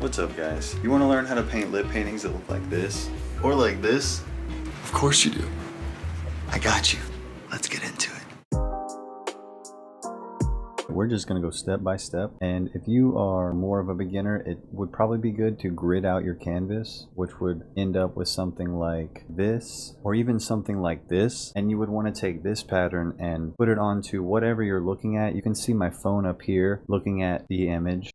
What's up, guys? You want to learn how to paint lip paintings that look like this? Or like this? Of course you do. I got you. Let's get into it. We're just going to go step by step, and if you are more of a beginner, it would probably be good to grid out your canvas, which would end up with something like this, or even something like this. And you would want to take this pattern and put it onto whatever you're looking at. You can see my phone up here looking at the image.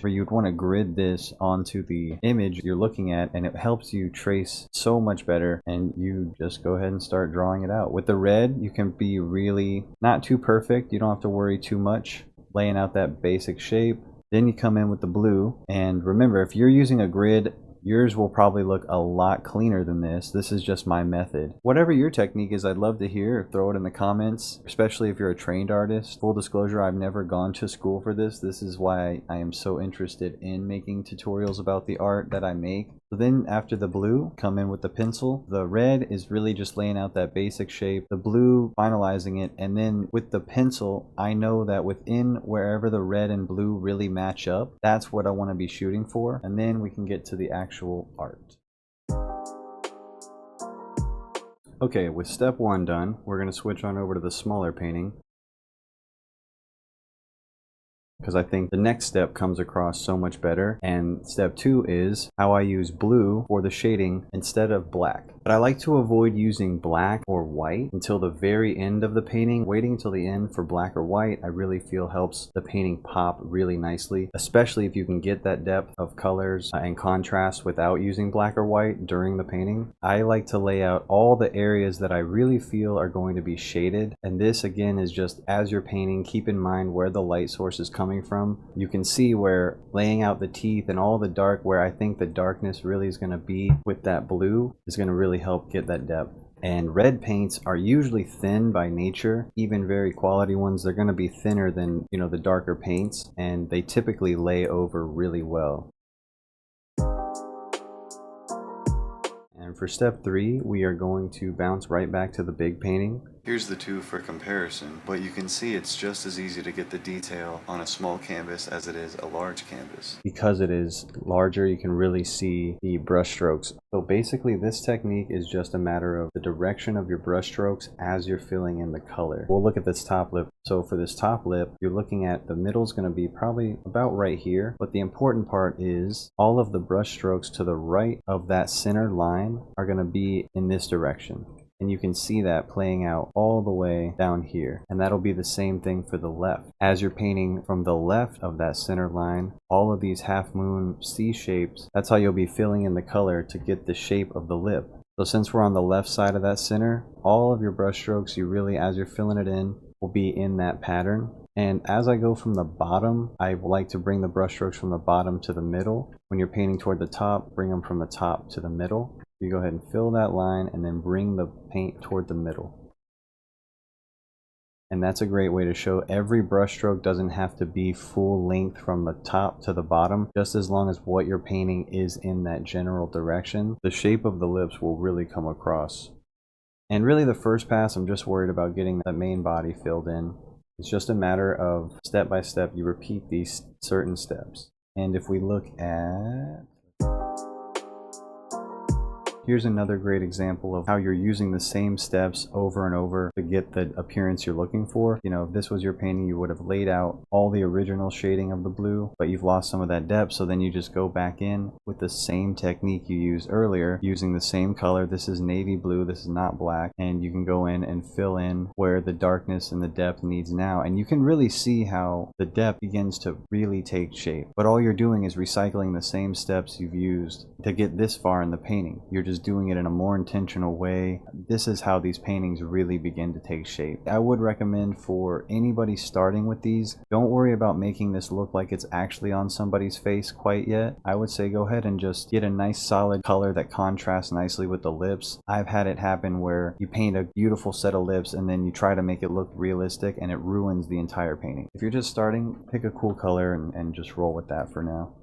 Where you'd want to grid this onto the image you're looking at, and it helps you trace so much better, and you just go ahead and start drawing it out. With the red, you can be really not too perfect. You don't have to worry too much laying out that basic shape. Then you come in with the blue, and remember, if you're using a grid, yours will probably look a lot cleaner than this. This is just my method. Whatever your technique is, I'd love to hear. Throw it in the comments, especially if you're a trained artist. Full disclosure, I've never gone to school for this. This is why I am so interested in making tutorials about the art that I make. So then after the blue, come in with the pencil. The red is really just laying out that basic shape. The blue, finalizing it. And then with the pencil, I know that within wherever the red and blue really match up, that's what I want to be shooting for. And then we can get to the actual art. Okay, with step one done, we're going to switch on over to the smaller painting, because I think the next step comes across so much better. And step two is how I use blue for the shading instead of black. But I like to avoid using black or white until the very end of the painting. Waiting until the end for black or white, I really feel helps the painting pop really nicely, especially if you can get that depth of colors and contrast without using black or white during the painting. I like to lay out all the areas that I really feel are going to be shaded. And this again is just as you're painting, keep in mind where the light source is coming from. You can see where laying out the teeth and all the dark, where I think the darkness really is going to be with that blue, is going to really help get that depth. And red paints are usually thin by nature. Even very quality ones, they're going to be thinner than, you know, the darker paints, and they typically lay over really well. And for step three, we are going to bounce right back to the big painting. Here's the two for comparison, but you can see it's just as easy to get the detail on a small canvas as it is a large canvas. Because it is larger, you can really see the brush strokes. So basically this technique is just a matter of the direction of your brush strokes as you're filling in the color. We'll look at this top lip. So for this top lip, you're looking at the middle is going to be probably about right here, but the important part is all of the brush strokes to the right of that center line are going to be in this direction. And you can see that playing out all the way down here. And that'll be the same thing for the left. As you're painting from the left of that center line, all of these half moon C shapes, that's how you'll be filling in the color to get the shape of the lip. So since we're on the left side of that center, all of your brush strokes, you really, as you're filling it in, will be in that pattern. And as I go from the bottom, I like to bring the brush strokes from the bottom to the middle. When you're painting toward the top, bring them from the top to the middle. You go ahead and fill that line and then bring the paint toward the middle. And that's a great way to show every brush stroke doesn't have to be full length from the top to the bottom. Just as long as what you're painting is in that general direction, the shape of the lips will really come across. And really the first pass, I'm just worried about getting that main body filled in. It's just a matter of step by step, you repeat these certain steps. And if we look at... Here's another great example of how you're using the same steps over and over to get the appearance you're looking for. You know, if this was your painting, you would have laid out all the original shading of the blue, but you've lost some of that depth, so then you just go back in with the same technique you used earlier, using the same color. This is navy blue, this is not black, and you can go in and fill in where the darkness and the depth needs now, and you can really see how the depth begins to really take shape. But all you're doing is recycling the same steps you've used to get this far in the painting. You're just doing it in a more intentional way. This is how these paintings really begin to take shape. I would recommend for anybody starting with these, don't worry about making this look like it's actually on somebody's face quite yet. I would say go ahead and just get a nice solid color that contrasts nicely with the lips. I've had it happen where you paint a beautiful set of lips and then you try to make it look realistic and it ruins the entire painting. If you're just starting, pick a cool color and just roll with that for now.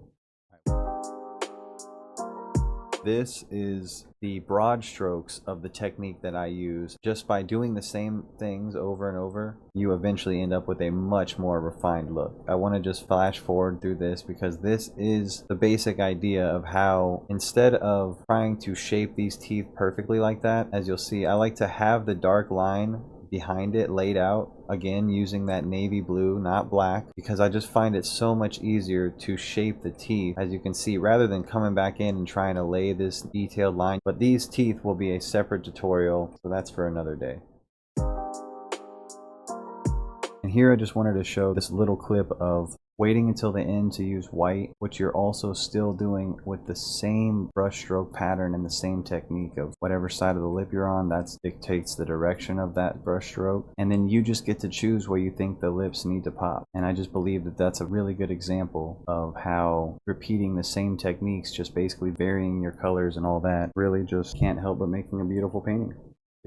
This is the broad strokes of the technique that I use. Just by doing the same things over and over, you eventually end up with a much more refined look. I want to just flash forward through this because this is the basic idea of how, instead of trying to shape these teeth perfectly like that, as you'll see, I like to have the dark line behind it laid out, again using that navy blue, not black, because I just find it so much easier to shape the teeth, as you can see, rather than coming back in and trying to lay this detailed line. But these teeth will be a separate tutorial, so that's for another day. And here I just wanted to show this little clip of waiting until the end to use white, which you're also still doing with the same brush stroke pattern and the same technique of whatever side of the lip you're on, that dictates the direction of that brush stroke. And then you just get to choose where you think the lips need to pop. And I just believe that that's a really good example of how repeating the same techniques, just basically varying your colors and all that, really just can't help but making a beautiful painting.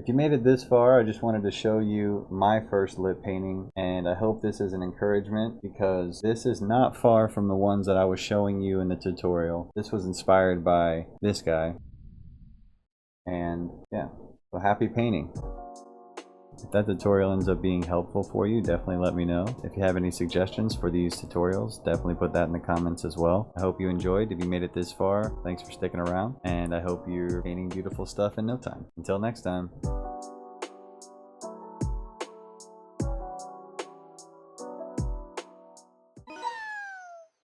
If you made it this far, I just wanted to show you my first lip painting, and I hope this is an encouragement because this is not far from the ones that I was showing you in the tutorial. This was inspired by this guy, and yeah, so happy painting. If that tutorial ends up being helpful for you, definitely let me know. If you have any suggestions for these tutorials, definitely put that in the comments as well. I hope you enjoyed. If you made it this far, thanks for sticking around, and I hope you're painting beautiful stuff in no time. Until next time.